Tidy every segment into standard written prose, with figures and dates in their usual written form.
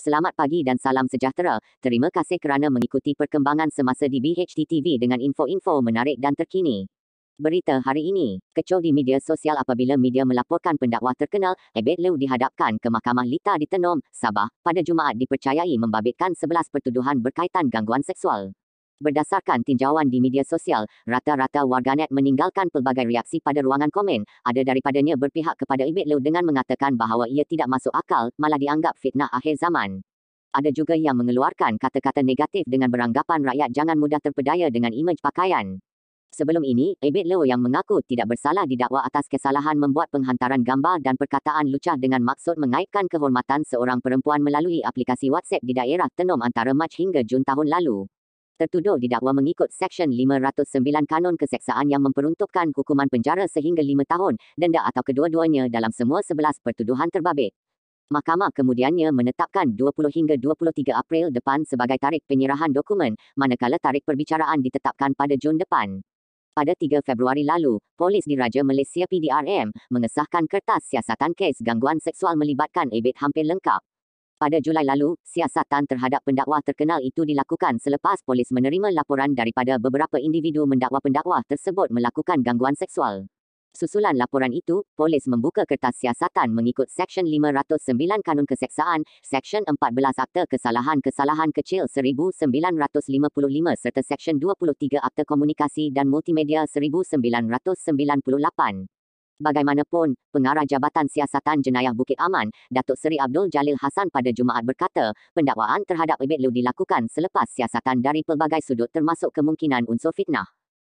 Selamat pagi dan salam sejahtera. Terima kasih kerana mengikuti perkembangan semasa di BHT TV dengan info-info menarik dan terkini. Berita hari ini, kecoh di media sosial apabila media melaporkan pendakwa terkenal, Abed Lew dihadapkan ke Mahkamah Lita di Tenom, Sabah, pada Jumaat dipercayai membabitkan 11 pertuduhan berkaitan gangguan seksual. Berdasarkan tinjauan di media sosial, rata-rata warganet meninggalkan pelbagai reaksi pada ruangan komen. Ada daripadanya berpihak kepada Abed Lew dengan mengatakan bahawa ia tidak masuk akal, malah dianggap fitnah akhir zaman. Ada juga yang mengeluarkan kata-kata negatif dengan beranggapan rakyat jangan mudah terpedaya dengan imej pakaian. Sebelum ini, Abed Lew yang mengaku tidak bersalah didakwa atas kesalahan membuat penghantaran gambar dan perkataan lucah dengan maksud mengaibkan kehormatan seorang perempuan melalui aplikasi WhatsApp di daerah Tenom antara Mac hingga Jun tahun lalu. Tertuduh didakwa mengikut Seksyen 509 Kanun Keseksaan yang memperuntukkan hukuman penjara sehingga 5 tahun, denda atau kedua-duanya dalam semua 11 pertuduhan terbabit. Mahkamah kemudiannya menetapkan 20 hingga 23 April depan sebagai tarikh penyerahan dokumen, manakala tarikh perbicaraan ditetapkan pada Jun depan. Pada 3 Februari lalu, Polis Diraja Malaysia PDRM mengesahkan kertas siasatan kes gangguan seksual melibatkan Abed hampir lengkap. Pada Julai lalu, siasatan terhadap pendakwa terkenal itu dilakukan selepas polis menerima laporan daripada beberapa individu mendakwa pendakwa tersebut melakukan gangguan seksual. Susulan laporan itu, polis membuka kertas siasatan mengikut Seksyen 509 Kanun Keseksaan, Seksyen 14 Akta Kesalahan-Kesalahan Kecil 1955 serta Seksyen 23 Akta Komunikasi dan Multimedia 1998. Bagaimanapun, Pengarah Jabatan Siasatan Jenayah Bukit Aman, Datuk Seri Abdul Jalil Hassan pada Jumaat berkata, pendakwaan terhadap Abed Lew dilakukan selepas siasatan dari pelbagai sudut termasuk kemungkinan unsur fitnah.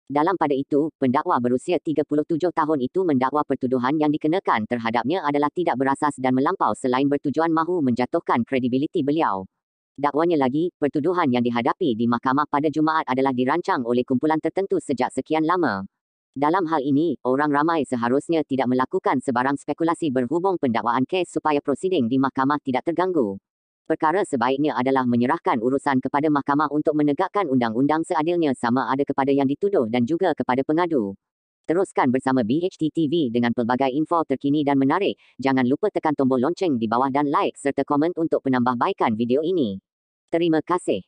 Dalam pada itu, pendakwa berusia 37 tahun itu mendakwa pertuduhan yang dikenakan terhadapnya adalah tidak berasas dan melampau selain bertujuan mahu menjatuhkan kredibiliti beliau. Dakwanya lagi, pertuduhan yang dihadapi di mahkamah pada Jumaat adalah dirancang oleh kumpulan tertentu sejak sekian lama. Dalam hal ini, orang ramai seharusnya tidak melakukan sebarang spekulasi berhubung pendakwaan kes supaya prosiding di mahkamah tidak terganggu. Perkara sebaiknya adalah menyerahkan urusan kepada mahkamah untuk menegakkan undang-undang seadilnya sama ada kepada yang dituduh dan juga kepada pengadu. Teruskan bersama BHT TV dengan pelbagai info terkini dan menarik. Jangan lupa tekan tombol lonceng di bawah dan like serta komen untuk penambahbaikan video ini. Terima kasih.